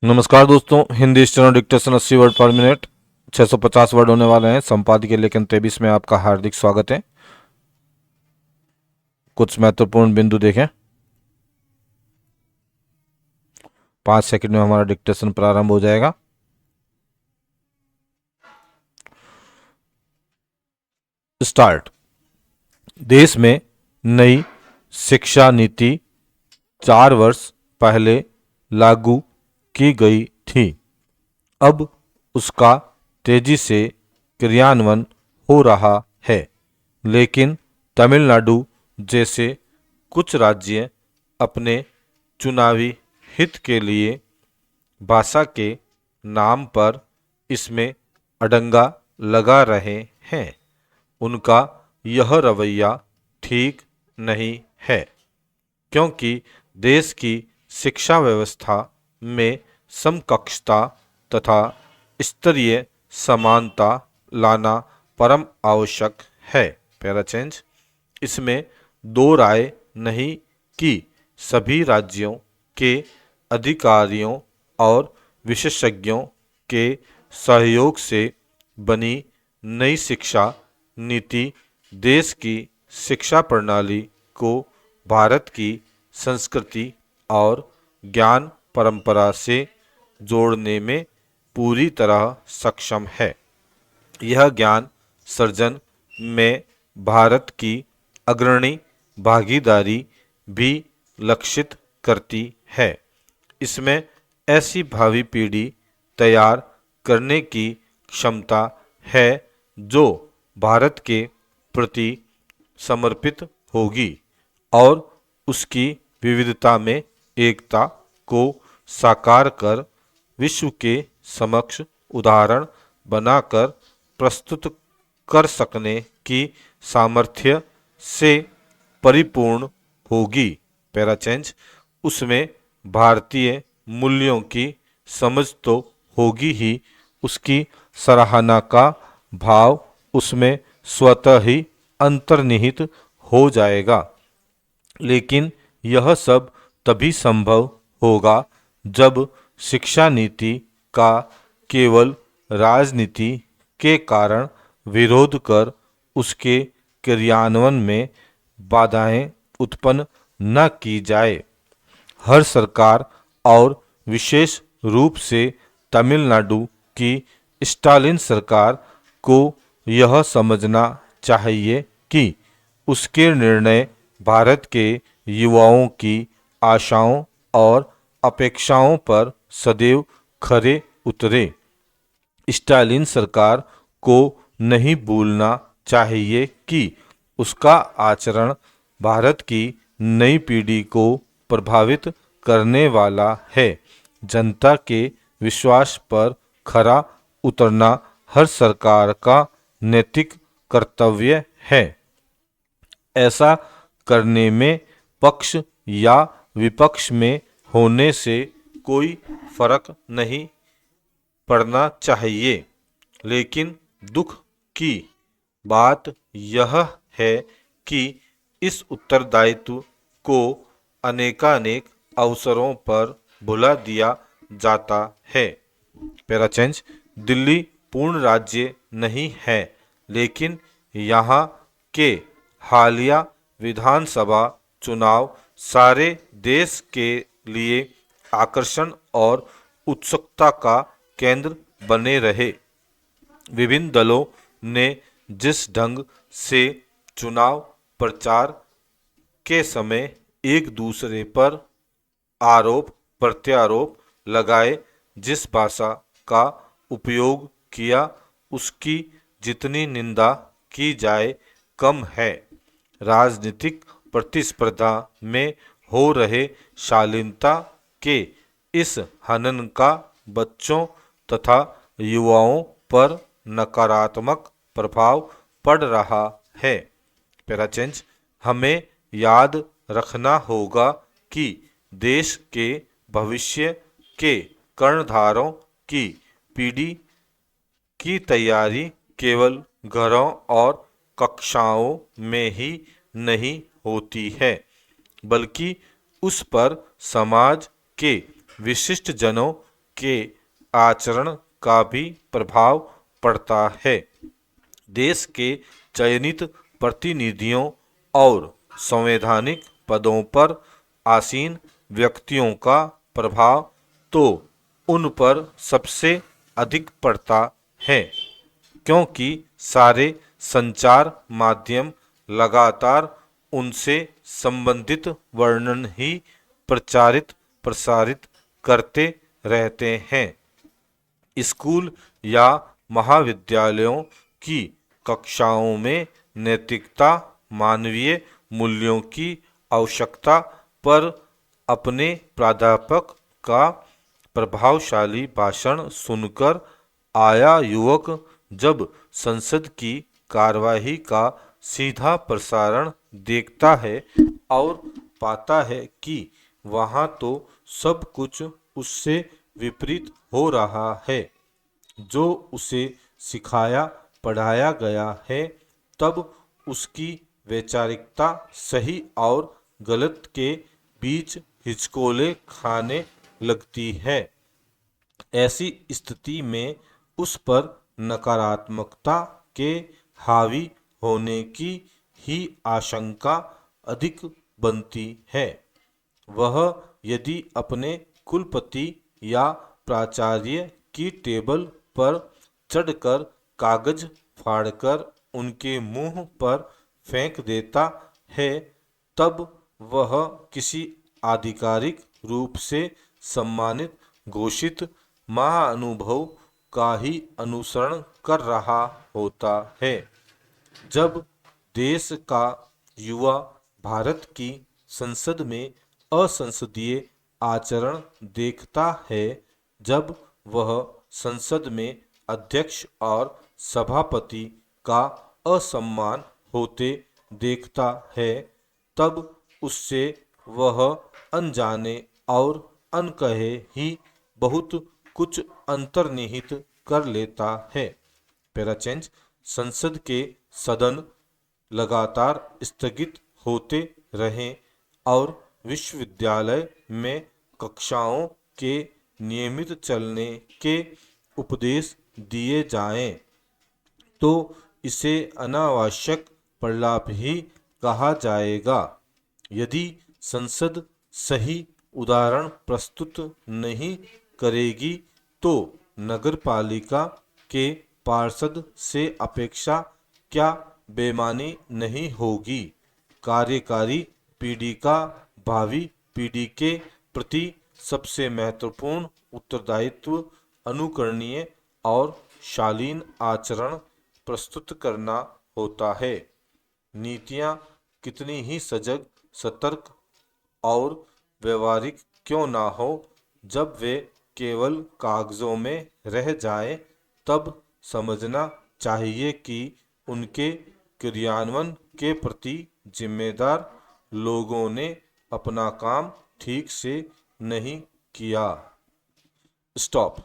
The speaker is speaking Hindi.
नमस्कार दोस्तों, हिंदी स्टेनो डिक्टेशन 80 वर्ड पर मिनट 650 वर्ड होने वाले हैं। संपादकीय लेखन 23 में आपका हार्दिक स्वागत है। कुछ महत्वपूर्ण बिंदु देखें। 5 सेकंड में हमारा डिक्टेशन प्रारंभ हो जाएगा। स्टार्ट। देश में नई शिक्षा नीति 4 वर्ष पहले लागू की गई थी। अब उसका तेजी से क्रियान्वयन हो रहा है, लेकिन तमिलनाडु जैसे कुछ राज्य अपने चुनावी हित के लिए भाषा के नाम पर इसमें अड़ंगा लगा रहे हैं। उनका यह रवैया ठीक नहीं है, क्योंकि देश की शिक्षा व्यवस्था में समकक्षता तथा स्तरीय समानता लाना परम आवश्यक है। Para change. इसमें दो राय नहीं कि सभी राज्यों के अधिकारियों और विशेषज्ञों के सहयोग से बनी नई शिक्षा नीति देश की शिक्षा प्रणाली को भारत की संस्कृति और ज्ञान परंपरा से जोड़ने में पूरी तरह सक्षम है। यह ज्ञान सर्जन में भारत की अग्रणी भागीदारी भी लक्षित करती है। इसमें ऐसी भावी पीढ़ी तैयार करने की क्षमता है जो भारत के प्रति समर्पित होगी और उसकी विविधता में एकता को साकार कर विश्व के समक्ष उदाहरण बनाकर प्रस्तुत कर सकने की सामर्थ्य से परिपूर्ण होगी। Para change. उसमें भारतीय मूल्यों की समझ तो होगी ही, उसकी सराहना का भाव उसमें स्वतः ही अंतर्निहित हो जाएगा। लेकिन यह सब तभी संभव होगा जब शिक्षा नीति का केवल राजनीति के कारण विरोध कर उसके क्रियान्वयन में बाधाएं उत्पन्न न की जाए। हर सरकार और विशेष रूप से तमिलनाडु की स्टालिन सरकार को यह समझना चाहिए कि उसके निर्णय भारत के युवाओं की आशाओं और अपेक्षाओं पर सदैव खरे उतरे। स्टालिन सरकार को नहीं भूलना चाहिए कि उसका आचरण भारत की नई पीढ़ी को प्रभावित करने वाला है। जनता के विश्वास पर खरा उतरना हर सरकार का नैतिक कर्तव्य है। ऐसा करने में पक्ष या विपक्ष में होने से कोई फर्क नहीं पड़ना चाहिए। लेकिन दुख की बात यह है कि इस उत्तरदायित्व को अनेकानेक अवसरों पर भुला दिया जाता है। Para change. दिल्ली पूर्ण राज्य नहीं है, लेकिन यहाँ के हालिया विधानसभा चुनाव सारे देश के लिए आकर्षण और उत्सुकता का केंद्र बने रहे। विभिन्न दलों ने जिस ढंग से चुनाव प्रचार के समय एक दूसरे पर आरोप प्रत्यारोप लगाए, जिस भाषा का उपयोग किया, उसकी जितनी निंदा की जाए कम है। राजनीतिक प्रतिस्पर्धा में हो रहे शालीनता के इस हनन का बच्चों तथा युवाओं पर नकारात्मक प्रभाव पड़ रहा है। Para change. हमें याद रखना होगा कि देश के भविष्य के कर्णधारों की पीढ़ी की तैयारी केवल घरों और कक्षाओं में ही नहीं होती है, बल्कि उस पर समाज के विशिष्ट जनों के आचरण का भी प्रभाव पड़ता है। देश के चयनित प्रतिनिधियों और संवैधानिक पदों पर आसीन व्यक्तियों का प्रभाव तो उन पर सबसे अधिक पड़ता है, क्योंकि सारे संचार माध्यम लगातार उनसे संबंधित वर्णन ही प्रचारित प्रसारित करते रहते हैं। स्कूल या महाविद्यालयों की कक्षाओं में नैतिकता, मानवीय मूल्यों की आवश्यकता पर अपने प्राध्यापक का प्रभावशाली भाषण सुनकर आया युवक जब संसद की कार्यवाही का सीधा प्रसारण देखता है और पाता है कि वहां तो सब कुछ उससे विपरीत हो रहा है जो उसे सिखाया पढ़ाया गया है, तब उसकी वैचारिकता सही और गलत के बीच हिचकोले खाने लगती है। ऐसी स्थिति में उस पर नकारात्मकता के हावी होने की ही आशंका अधिक बनती है। वह यदि अपने कुलपति या प्राचार्य की टेबल पर चढ़कर कागज फाड़कर उनके मुंह पर फेंक देता है, तब वह किसी आधिकारिक रूप से सम्मानित घोषित महाअनुभव का ही अनुसरण कर रहा होता है। जब देश का युवा भारत की संसद में असंसदीय आचरण देखता है, जब वह संसद में अध्यक्ष और सभापति का असम्मान होते देखता है, तब उससे वह अनजाने और अनकहे ही बहुत कुछ अंतर्निहित कर लेता है। पैराचेंज संसद के सदन लगातार स्थगित होते रहें और विश्वविद्यालय में कक्षाओं के नियमित चलने के उपदेश दिए जाएं, तो इसे अनावश्यक प्रलाप ही कहा जाएगा। यदि संसद सही उदाहरण प्रस्तुत नहीं करेगी तो नगरपालिका के पार्षद से अपेक्षा क्या बेमानी नहीं होगी। कार्यकारी पीढ़ी का भावी पीढ़ी के प्रति सबसे महत्वपूर्ण उत्तरदायित्व अनुकरणीय और शालीन आचरण प्रस्तुत करना होता है। नीतियाँ कितनी ही सजग, सतर्क और व्यवहारिक क्यों ना हो, जब वे केवल कागजों में रह जाएं, तब समझना चाहिए कि उनके क्रियान्वयन के प्रति जिम्मेदार लोगों ने अपना काम ठीक से नहीं किया। स्टॉप।